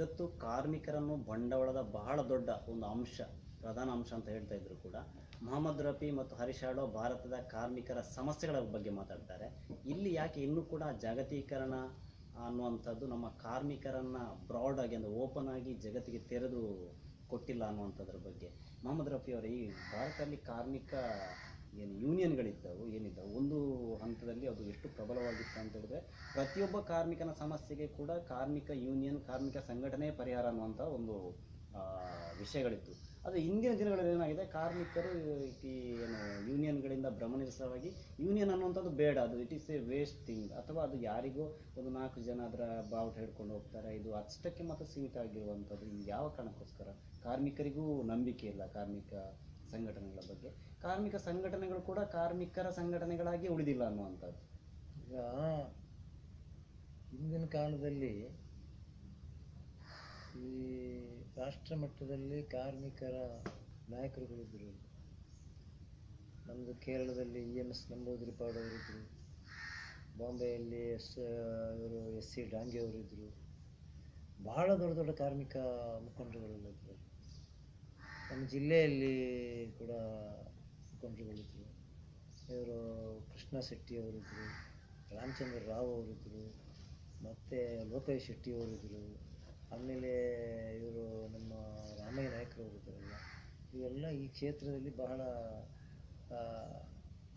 ಜಗತ್ತು ಕಾರ್ಮಿಕರನ್ನು ಬಂಡವಾಳದ ಬಹಳ ದೊಡ್ಡ ಒಂದು ಅಂಶ, ಪ್ರಧಾನ ಅಂಶ ಅಂತ ಹೇಳ್ತಾ ಇದ್ರು ಕೂಡ ಮೊಹಮ್ಮದ್ ರಫಿ ಮತ್ತು ಹರೀಶ್ ಆಳ್ವ ಭಾರತದ ಕಾರ್ಮಿಕರ ಸಮಸ್ಯೆಗಳ ಬಗ್ಗೆ ಮಾತಾಡ್ತಾರೆ. ಇಲ್ಲಿ ಯಾಕೆ ಇನ್ನೂ ಕೂಡ ಜಾಗತೀಕರಣ ಅನ್ನುವಂಥದ್ದು ನಮ್ಮ ಕಾರ್ಮಿಕರನ್ನ ಬ್ರಾಡ್ ಆಗಿ ಅಂದರೆ ಓಪನ್ ಆಗಿ ಜಗತ್ತಿಗೆ ತೆರೆದು ಕೊಟ್ಟಿಲ್ಲ ಅನ್ನುವಂಥದ್ರ ಬಗ್ಗೆ ಮೊಹಮ್ಮದ್ ರಫಿ ಅವರು, ಈ ಭಾರತದಲ್ಲಿ ಕಾರ್ಮಿಕ ಏನು ಯೂನಿಯನ್ಗಳಿದ್ದವು ಏನಿದ್ದವು ಒಂದು ಹಂತದಲ್ಲಿ ಅದು ಎಷ್ಟು ಪ್ರಬಲವಾಗಿತ್ತು ಅಂತ ಹೇಳಿದ್ರೆ ಪ್ರತಿಯೊಬ್ಬ ಕಾರ್ಮಿಕನ ಸಮಸ್ಯೆಗೆ ಕೂಡ ಕಾರ್ಮಿಕ ಯೂನಿಯನ್, ಕಾರ್ಮಿಕ ಸಂಘಟನೆ ಪರಿಹಾರ ಅನ್ನುವಂಥ ಒಂದು ವಿಷಯಗಳಿತ್ತು. ಆದರೆ ಇಂದಿನ ದಿನಗಳಲ್ಲಿ ಏನಾಗಿದೆ, ಕಾರ್ಮಿಕರು ಈ ಏನು ಯೂನಿಯನ್ಗಳಿಂದ ಭ್ರಮನಿರಸವಾಗಿ ಯೂನಿಯನ್ ಅನ್ನುವಂಥದ್ದು ಬೇಡ, ಅದು it is A waste thing, ಅಥವಾ ಅದು ಯಾರಿಗೋ ಒಂದು 4 ಜನ ಅದರ ಬಾವುಟ ಹಿಡ್ಕೊಂಡು ಹೋಗ್ತಾರೆ, ಇದು ಅಷ್ಟಕ್ಕೆ ಮಾತ್ರ ಸೀಮಿತ ಆಗಿರುವಂಥದ್ದು. ಇದು ಯಾವ ಕಾರಣಕ್ಕೋಸ್ಕರ? ಕಾರ್ಮಿಕರಿಗೂ ನಂಬಿಕೆ ಇಲ್ಲ ಕಾರ್ಮಿಕ ಸಂಘಟನೆಗಳ ಬಗ್ಗೆ, ಕಾರ್ಮಿಕ ಸಂಘಟನೆಗಳು ಕೂಡ ಕಾರ್ಮಿಕರ ಸಂಘಟನೆಗಳಾಗಿ ಉಳಿದಿಲ್ಲ ಅನ್ನುವಂಥದ್ದು. ಈಗ ಹಿಂದಿನ ಕಾಲದಲ್ಲಿ ಈ ರಾಷ್ಟ್ರ ಮಟ್ಟದಲ್ಲಿ ಕಾರ್ಮಿಕರ ನಾಯಕರುಗಳಿದ್ದರು. ನಮ್ಮದು ಕೇರಳದಲ್ಲಿ EMS ನಂಬೂದಿರಿಪಾಡ್ ಅವರಿದ್ದರು, ಬಾಂಬೆಯಲ್ಲಿ ಇವರು SC ಡಾಂಗೆ ಅವರಿದ್ದರು, ಬಹಳ ದೊಡ್ಡ ದೊಡ್ಡ ಕಾರ್ಮಿಕ ಮುಖಂಡರುಗಳೆಲ್ಲ ಇದ್ದರು. ನಮ್ಮ ಜಿಲ್ಲೆಯಲ್ಲಿ ಕೂಡ ಮುಖಂಡರುಗಳಿದ್ದರು. ಇವರು ಕೃಷ್ಣ ಶೆಟ್ಟಿ ಅವರಿದ್ದರು, ರಾಮಚಂದ್ರ ರಾವ್ ಅವರಿದ್ದರು, ಮತ್ತು ಲೋಕೇಶ್ ಶೆಟ್ಟಿ ಅವರಿದ್ದರು, ಆಮೇಲೆ ಇವರು ನಮ್ಮ ರಾಮಯ್ಯ ನಾಯಕರು ಅವರಿದ್ದಾರಲ್ಲ, ಇವೆಲ್ಲ ಈ ಕ್ಷೇತ್ರದಲ್ಲಿ ಬಹಳ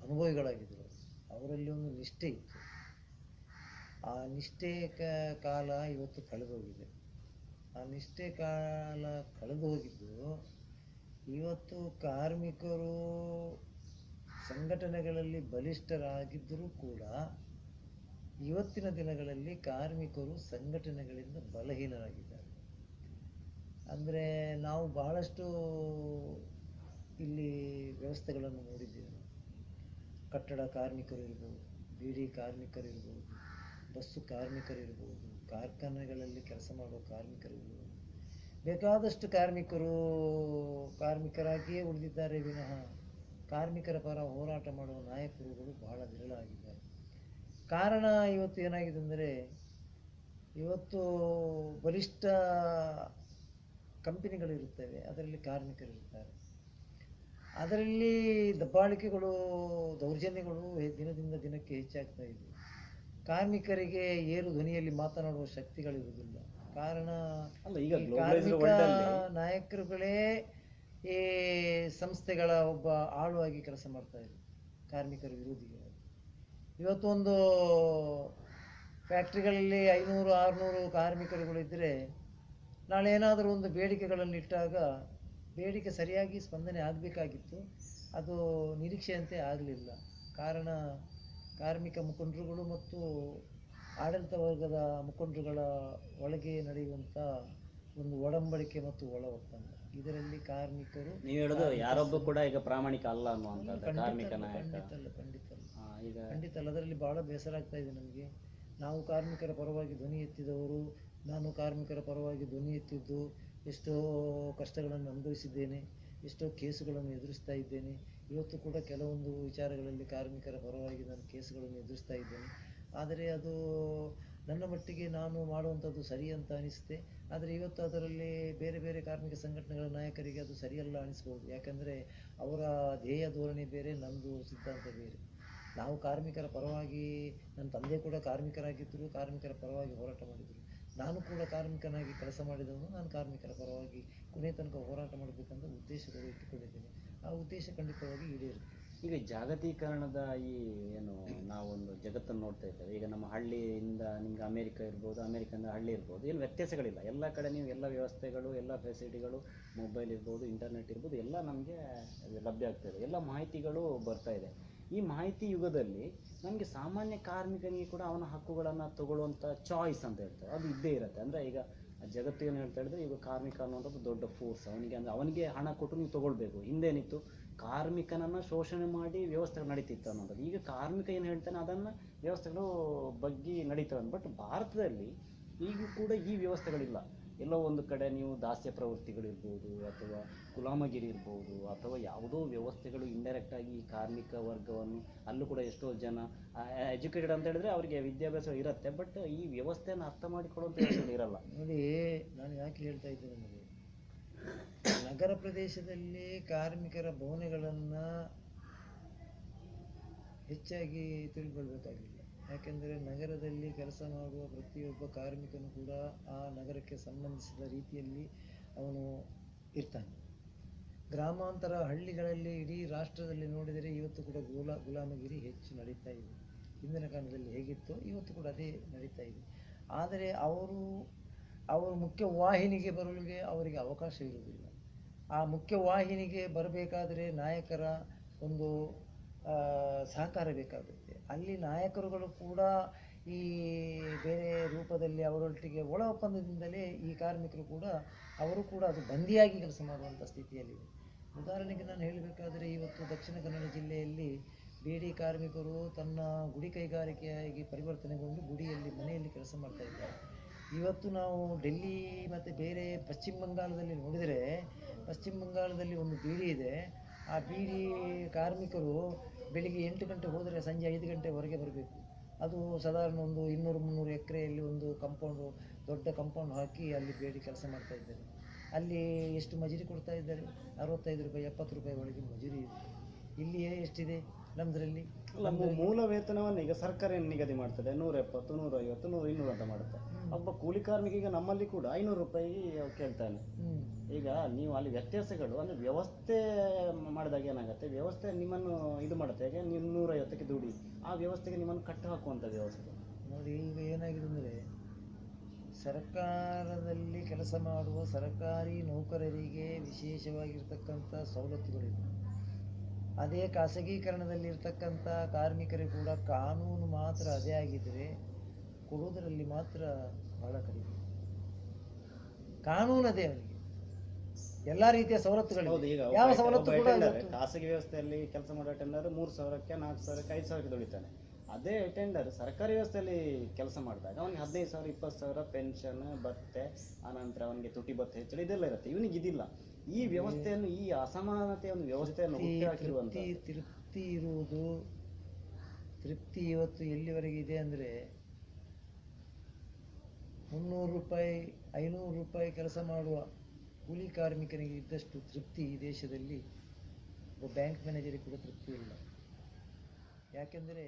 ಅನುಭವಿಗಳಾಗಿದ್ದರು. ಅವರಲ್ಲಿ ಒಂದು ನಿಷ್ಠೆ ಇತ್ತು. ಆ ನಿಷ್ಠೆ ಕಾಲ ಇವತ್ತು ಕಳೆದೋಗಿದೆ. ಆ ನಿಷ್ಠೆ ಕಾಲ ಕಳೆದು ಹೋಗಿದ್ದು ಇವತ್ತು ಕಾರ್ಮಿಕರು ಸಂಘಟನೆಗಳಲ್ಲಿ ಬಲಿಷ್ಠರಾಗಿದ್ದರೂ ಕೂಡ ಇವತ್ತಿನ ದಿನಗಳಲ್ಲಿ ಕಾರ್ಮಿಕರು ಸಂಘಟನೆಗಳಿಂದ ಬಲಹೀನರಾಗಿದ್ದಾರೆ. ಅಂದರೆ ನಾವು ಬಹಳಷ್ಟು ಇಲ್ಲಿ ವ್ಯವಸ್ಥೆಗಳನ್ನು ನೋಡಿದ್ದೇವೆ. ಕಟ್ಟಡ ಕಾರ್ಮಿಕರು ಇರ್ಬೋದು, ಬೀಡಿ ಕಾರ್ಮಿಕರು ಇರ್ಬೋದು, ಬಸ್ಸು ಕಾರ್ಮಿಕರು ಇರ್ಬೋದು, ಕಾರ್ಖಾನೆಗಳಲ್ಲಿ ಕೆಲಸ ಮಾಡುವ ಕಾರ್ಮಿಕರು ಇರ್ಬೋದು, ಬೇಕಾದಷ್ಟು ಕಾರ್ಮಿಕರು ಕಾರ್ಮಿಕರಾಗಿಯೇ ಉಳಿದಿದ್ದಾರೆ ವಿನಃ ಕಾರ್ಮಿಕರ ಪರ ಹೋರಾಟ ಮಾಡುವ ನಾಯಕರುಗಳು ಬಹಳ ವಿರಳ ಆಗಿದ್ದಾರೆ. ಕಾರಣ ಇವತ್ತು ಏನಾಗಿದೆ ಅಂದರೆ, ಇವತ್ತು ಬಲಿಷ್ಠ ಕಂಪನಿಗಳಿರುತ್ತವೆ, ಅದರಲ್ಲಿ ಕಾರ್ಮಿಕರಿರ್ತಾರೆ. ಅದರಲ್ಲಿ ದಬ್ಬಾಳಿಕೆಗಳು, ದೌರ್ಜನ್ಯಗಳು ದಿನದಿಂದ ದಿನಕ್ಕೆ ಹೆಚ್ಚಾಗ್ತಾ ಇದೆ. ಕಾರ್ಮಿಕರಿಗೆ ಏರು ಧ್ವನಿಯಲ್ಲಿ ಮಾತನಾಡುವ ಶಕ್ತಿಗಳಿರುವುದಿಲ್ಲ. ಕಾರಣ ಕಾರ್ಮಿಕ ನಾಯಕರುಗಳೇ ಈ ಸಂಸ್ಥೆಗಳ ಒಬ್ಬ ಆಳುವಾಗಿ ಕೆಲಸ ಮಾಡ್ತಾ ಇದ್ದಾರೆ, ಕಾರ್ಮಿಕರ ವಿರೋಧಿಗಳು. ಇವತ್ತೊಂದು ಫ್ಯಾಕ್ಟ್ರಿಗಳಲ್ಲಿ 500-600 ಕಾರ್ಮಿಕರುಗಳಿದ್ದರೆ ನಾಳೆ ಏನಾದರೂ ಒಂದು ಬೇಡಿಕೆಗಳನ್ನು ಇಟ್ಟಾಗ ಬೇಡಿಕೆ ಸರಿಯಾಗಿ ಸ್ಪಂದನೆ ಆಗಬೇಕಾಗಿತ್ತು, ಅದು ನಿರೀಕ್ಷೆಯಂತೆ ಆಗಲಿಲ್ಲ. ಕಾರಣ ಕಾರ್ಮಿಕ ಮುಖಂಡರುಗಳು ಮತ್ತು ಆಡಳಿತ ವರ್ಗದ ಮುಖಂಡರುಗಳ ಒಳಗೆ ನಡೆಯುವಂಥ ಒಂದು ಒಡಂಬಡಿಕೆ ಮತ್ತು ಒಳ ಒಪ್ಪಂದ, ಇದರಲ್ಲಿ ಕಾರ್ಮಿಕರು ನೀವು ಹೇಳೋದು ಯಾರೊಬ್ಬ ಕೂಡ ಈಗ ಪ್ರಾಮಾಣಿಕ ಅಲ್ಲ ಅನ್ನುವಂಥದ್ದು. ಕಾರ್ಮಿಕ ನಾಯಕ ಖಂಡಿತ ಅಲ್ಲ. ಅದರಲ್ಲಿ ಬಹಳ ಬೇಸರ ಆಗ್ತಾ ಇದೆ ನಮಗೆ. ನಾವು ಕಾರ್ಮಿಕರ ಪರವಾಗಿ ಧ್ವನಿ ಎತ್ತಿದವರು, ನಾನು ಕಾರ್ಮಿಕರ ಪರವಾಗಿ ಧ್ವನಿ ಎತ್ತಿದ್ದು ಎಷ್ಟೋ ಕಷ್ಟಗಳನ್ನು ಅನುಭವಿಸಿದ್ದೇನೆ, ಎಷ್ಟೋ ಕೇಸುಗಳನ್ನು ಎದುರಿಸ್ತಾ ಇದ್ದೇನೆ. ಇವತ್ತು ಕೂಡ ಕೆಲವೊಂದು ವಿಚಾರಗಳಲ್ಲಿ ಕಾರ್ಮಿಕರ ಪರವಾಗಿ ನಾನು ಕೇಸುಗಳನ್ನು ಎದುರಿಸ್ತಾ ಇದ್ದೇನೆ. ಆದರೆ ಅದು ನನ್ನ ಮಟ್ಟಿಗೆ ನಾನು ಮಾಡುವಂಥದ್ದು ಸರಿ ಅಂತ ಅನಿಸುತ್ತೆ. ಆದರೆ ಇವತ್ತು ಅದರಲ್ಲಿ ಬೇರೆ ಬೇರೆ ಕಾರ್ಮಿಕ ಸಂಘಟನೆಗಳ ನಾಯಕರಿಗೆ ಅದು ಸರಿಯಲ್ಲ ಅನಿಸ್ಬೋದು. ಯಾಕಂದರೆ ಅವರ ಧ್ಯೇಯ ಧೋರಣೆ ಬೇರೆ, ನಮ್ಮದು ಸಿದ್ಧಾಂತ ಬೇರೆ. ನಾವು ಕಾರ್ಮಿಕರ ಪರವಾಗಿ, ನನ್ನ ತಂದೆ ಕೂಡ ಕಾರ್ಮಿಕರಾಗಿದ್ದರು, ಕಾರ್ಮಿಕರ ಪರವಾಗಿ ಹೋರಾಟ ಮಾಡಿದರು. ನಾನು ಕೂಡ ಕಾರ್ಮಿಕನಾಗಿ ಕೆಲಸ ಮಾಡಿದವನು. ನಾನು ಕಾರ್ಮಿಕರ ಪರವಾಗಿ ಕೊನೆ ತನಕ ಹೋರಾಟ ಮಾಡಬೇಕಂತ ಉದ್ದೇಶಗಳು ಇಟ್ಟುಕೊಂಡಿದ್ದೇನೆ. ಆ ಉದ್ದೇಶ ಖಂಡಿತವಾಗಿ ಈಡೇರುತ್ತೆ. ಈಗ ಜಾಗತೀಕರಣದ ಈ ಏನು ನಾವೊಂದು ಜಗತ್ತನ್ನು ನೋಡ್ತಾ ಇದ್ದೇವೆ. ಈಗ ನಮ್ಮ ಹಳ್ಳಿಯಿಂದ ನಿಮ್ಗೆ ಅಮೇರಿಕ ಇರ್ಬೋದು, ಅಮೇರಿಕದಿಂದ ಹಳ್ಳಿ ಇರ್ಬೋದು, ಏನು ವ್ಯತ್ಯಾಸಗಳಿಲ್ಲ. ಎಲ್ಲ ಕಡೆ ನೀವು ಎಲ್ಲ ವ್ಯವಸ್ಥೆಗಳು, ಎಲ್ಲ ಫೆಸಿಲಿಟಿಗಳು, ಮೊಬೈಲ್ ಇರ್ಬೋದು, ಇಂಟರ್ನೆಟ್ ಇರ್ಬೋದು, ಎಲ್ಲ ನಮಗೆ ಲಭ್ಯ ಆಗ್ತಾಯಿದೆ, ಎಲ್ಲ ಮಾಹಿತಿಗಳು ಬರ್ತಾ ಇದೆ. ಈ ಮಾಹಿತಿ ಯುಗದಲ್ಲಿ ನಮಗೆ ಸಾಮಾನ್ಯ ಕಾರ್ಮಿಕನಿಗೆ ಕೂಡ ಅವನ ಹಕ್ಕುಗಳನ್ನು ತಗೊಳ್ಳುವಂಥ ಚಾಯ್ಸ್ ಅಂತ ಹೇಳ್ತಾರೆ, ಅದು ಇದ್ದೇ ಇರುತ್ತೆ. ಅಂದರೆ ಈಗ ಜಗತ್ತು ಏನು ಹೇಳ್ತಾ ಹೇಳಿದ್ರೆ, ಈಗ ಕಾರ್ಮಿಕ ಅನ್ನುವಂಥದ್ದು ದೊಡ್ಡ ಫೋರ್ಸ್, ಅವನಿಗೆ ಅಂದರೆ ಅವನಿಗೆ ಹಣ ಕೊಟ್ಟು ನೀವು ತೊಗೊಳ್ಬೇಕು. ಹಿಂದೇನಿತ್ತು, ಕಾರ್ಮಿಕನನ್ನು ಶೋಷಣೆ ಮಾಡಿ ವ್ಯವಸ್ಥೆಗಳು ನಡೀತಿತ್ತು ಅನ್ನೋದು. ಈಗ ಕಾರ್ಮಿಕ ಏನು ಹೇಳ್ತಾನೆ ಅದನ್ನು ವ್ಯವಸ್ಥೆಗಳು ಬಗ್ಗೆ ನಡೀತವೆ. ಬಟ್ ಭಾರತದಲ್ಲಿ ಈಗೂ ಕೂಡ ಈ ವ್ಯವಸ್ಥೆಗಳಿಲ್ಲ. ಎಲ್ಲೋ ಒಂದು ಕಡೆ ನೀವು ದಾಸ್ಯ ಪ್ರವೃತ್ತಿಗಳಿರ್ಬೋದು ಅಥವಾ ಗುಲಾಮಗಿರಿ ಇರ್ಬೋದು ಅಥವಾ ಯಾವುದೋ ವ್ಯವಸ್ಥೆಗಳು ಇಂಡೈರೆಕ್ಟಾಗಿ ಈ ಕಾರ್ಮಿಕ ವರ್ಗವನ್ನು ಅಲ್ಲೂ ಕೂಡ ಎಷ್ಟೋ ಜನ ಎಜುಕೇಟೆಡ್ ಅಂತ ಹೇಳಿದ್ರೆ ಅವರಿಗೆ ವಿದ್ಯಾಭ್ಯಾಸ ಇರುತ್ತೆ, ಬಟ್ ಈ ವ್ಯವಸ್ಥೆಯನ್ನು ಅರ್ಥ ಮಾಡಿಕೊಳ್ಳುವಂಥ ವ್ಯಕ್ತಿಗಳು ಇರಲ್ಲ. ನೋಡಿ, ನಾನು ಯಾಕೆ ಹೇಳ್ತಾ ಇದ್ದೇನೆ ಅಂದರೆ, ನಗರ ಪ್ರದೇಶದಲ್ಲಿ ಕಾರ್ಮಿಕರ ಭವನಗಳನ್ನು ಹೆಚ್ಚಾಗಿ ತಿಳ್ಕೊಳ್ಬೇಕಾಗಿಲ್ಲ. ಯಾಕೆಂದರೆ ನಗರದಲ್ಲಿ ಕೆಲಸ ಮಾಡುವ ಪ್ರತಿಯೊಬ್ಬ ಕಾರ್ಮಿಕನು ಕೂಡ ಆ ನಗರಕ್ಕೆ ಸಂಬಂಧಿಸಿದ ರೀತಿಯಲ್ಲಿ ಅವನು ಇರ್ತಾನೆ. ಗ್ರಾಮಾಂತರ ಹಳ್ಳಿಗಳಲ್ಲಿ ಇಡೀ ರಾಷ್ಟ್ರದಲ್ಲಿ ನೋಡಿದರೆ ಇವತ್ತು ಕೂಡ ಗುಲಾಮಗಿರಿ ಹೆಚ್ಚು ನಡೀತಾ ಇದೆ. ಹಿಂದಿನ ಕಾಲದಲ್ಲಿ ಹೇಗಿತ್ತೋ ಇವತ್ತು ಕೂಡ ಅದೇ ನಡೀತಾ ಇದೆ. ಆದರೆ ಅವರು ಮುಖ್ಯ ವಾಹಿನಿಗೆ ಬರಲಿಗೆ ಅವರಿಗೆ ಅವಕಾಶ ಇರುವುದಿಲ್ಲ. ಆ ಮುಖ್ಯ ವಾಹಿನಿಗೆ ಬರಬೇಕಾದರೆ ನಾಯಕರ ಒಂದು ಸಹಕಾರ ಬೇಕಾಗುತ್ತೆ. ಅಲ್ಲಿ ನಾಯಕರುಗಳು ಕೂಡ ಈ ಬೇರೆ ರೂಪದಲ್ಲಿ ಅವರೊಟ್ಟಿಗೆ ಒಳ ಒಪ್ಪಂದದಿಂದಲೇ ಈ ಕಾರ್ಮಿಕರು ಕೂಡ ಅವರು ಕೂಡ ಅದು ಬಂದಿಯಾಗಿ ಕೆಲಸ ಮಾಡುವಂಥ ಸ್ಥಿತಿಯಲ್ಲಿದೆ. ಉದಾಹರಣೆಗೆ ನಾನು ಹೇಳಬೇಕಾದರೆ, ಇವತ್ತು ದಕ್ಷಿಣ ಕನ್ನಡ ಜಿಲ್ಲೆಯಲ್ಲಿ ಬೇಡಿ ಕಾರ್ಮಿಕರು ತನ್ನ ಗುಡಿ ಕೈಗಾರಿಕೆಯಾಗಿ ಪರಿವರ್ತನೆಗೊಂಡು ಗುಡಿಯಲ್ಲಿ ಮನೆಯಲ್ಲಿ ಕೆಲಸ ಮಾಡ್ತಾ ಇದ್ದಾರೆ. ಇವತ್ತು ನಾವು ಡೆಲ್ಲಿ ಮತ್ತು ಬೇರೆ ಪಶ್ಚಿಮ ಬಂಗಾಳದಲ್ಲಿ ನೋಡಿದರೆ, ಪಶ್ಚಿಮ ಬಂಗಾಳದಲ್ಲಿ ಒಂದು ಬೀಡಿ ಇದೆ. ಆ ಬೀಡಿ ಕಾರ್ಮಿಕರು ಬೆಳಿಗ್ಗೆ 8 ಗಂಟೆ ಹೋದರೆ ಸಂಜೆ 5 ಗಂಟೆವರೆಗೆ ಬರಬೇಕು. ಅದು ಸಾಧಾರಣ ಒಂದು 200-300 ಎಕರೆಯಲ್ಲಿ ಒಂದು ಕಾಂಪೌಂಡು, ದೊಡ್ಡ ಕಾಂಪೌಂಡ್ ಹಾಕಿ ಅಲ್ಲಿ ಬೇಡಿ ಕೆಲಸ ಮಾಡ್ತಾ ಇದ್ದಾರೆ. ಅಲ್ಲಿ ಎಷ್ಟು ಮಜೂರಿ ಕೊಡ್ತಾ ಇದ್ದಾರೆ? 65 ರೂಪಾಯಿ 70 ರೂಪಾಯಿ ಒಳಗೆ ಮಜೂರಿ ಇದೆ. ಇಲ್ಲಿಯೇ ಎಷ್ಟಿದೆ ನಮ್ಮದ್ರಲ್ಲಿ? ಮೂಲ ವೇತನವನ್ನು ಈಗ ಸರ್ಕಾರ ಏನು ನಿಗದಿ ಮಾಡ್ತದೆ, 170, 150, 100, 200 ಅಂತ ಮಾಡುತ್ತೆ. ಒಬ್ಬ ಕೂಲಿ ಕಾರ್ಮಿಕ ಈಗ ನಮ್ಮಲ್ಲಿ ಕೂಡ 500 ರೂಪಾಯಿ ಕೇಳ್ತಾನೆ. ಈಗ ನೀವು ಅಲ್ಲಿ ವ್ಯತ್ಯಾಸಗಳು ಅಂದರೆ ವ್ಯವಸ್ಥೆ ಮಾಡಿದಾಗ ಏನಾಗುತ್ತೆ, ವ್ಯವಸ್ಥೆ ನಿಮ್ಮನ್ನು ಇದು ಮಾಡುತ್ತೆ. ಈಗ ನೀವು 150ಕ್ಕೆ ದುಡಿ, ಆ ವ್ಯವಸ್ಥೆಗೆ ನಿಮ್ಮನ್ನು ಕಟ್ಟು ಹಾಕುವಂಥ ವ್ಯವಸ್ಥೆ. ನೋಡಿ, ಈಗ ಏನಾಗಿದೆ ಅಂದರೆ, ಸರ್ಕಾರದಲ್ಲಿ ಕೆಲಸ ಮಾಡುವ ಸರ್ಕಾರಿ ನೌಕರರಿಗೆ ವಿಶೇಷವಾಗಿರ್ತಕ್ಕಂಥ ಸವಲತ್ತುಗಳಿವೆ. ಅದೇ ಖಾಸಗೀಕರಣದಲ್ಲಿರ್ತಕ್ಕಂಥ ಕಾರ್ಮಿಕರಿಗೆ ಕೂಡ ಕಾನೂನು ಮಾತ್ರ ಅದೇ ಆಗಿದ್ದರೆ ಕೊಡುವುದರಲ್ಲಿ ಮಾತ್ರ ಬಹಳ ಕಡಿಮೆ. ಕಾನೂನು ಅದೇ, ಅವರಿಗೆ ಎಲ್ಲ ರೀತಿಯ ಸವಲತ್ತುಗಳು. ಯಾವ ಸವಲತ್ತು ಕೂಡ ಖಾಸಗಿ ವ್ಯವಸ್ಥೆಯಲ್ಲಿ ಕೆಲಸ ಮಾಡೋ ಟೆಂಡರ್ 3,000ಕ್ಕೆ 4,000ಕ್ಕೆ 5,000ಕ್ಕೆ ದುಡಿತಾನೆ. ಅದೇ ಟೆಂಡರ್ ಸರ್ಕಾರಿ ವ್ಯವಸ್ಥೆಯಲ್ಲಿ ಕೆಲಸ ಮಾಡಿದಾಗ ಅವನಿಗೆ 15,000 20,000 ಪೆನ್ಷನ್ ಬರುತ್ತೆ. ಆನಂತರ ಅವನಿಗೆ ತುಟಿ ಭತ್ಯೆ ಹೆಚ್ಚಳ ಇದೆಲ್ಲ ಇರುತ್ತೆ. ಇವನಿಗೆ ಇದಿಲ್ಲ. ಈ ವ್ಯವಸ್ಥೆಯನ್ನು, ಈ ಅಸಮಾನತೆಯ ಒಂದು ವ್ಯವಸ್ಥೆಯನ್ನು ತೃಪ್ತಿ ಇವತ್ತು ಎಲ್ಲಿವರೆಗೆ ಇದೆ ಅಂದರೆ, 300 ರೂಪಾಯಿ 500 ರೂಪಾಯಿ ಕೆಲಸ ಮಾಡುವ ಕೂಲಿ ಕಾರ್ಮಿಕನಿಗೆ ಇದ್ದಷ್ಟು ತೃಪ್ತಿ ಈ ದೇಶದಲ್ಲಿ ಒಬ್ಬ ಬ್ಯಾಂಕ್ ಮ್ಯಾನೇಜರಿಗೆ ಕೂಡ ತೃಪ್ತಿ ಇಲ್ಲ. ಯಾಕೆಂದರೆ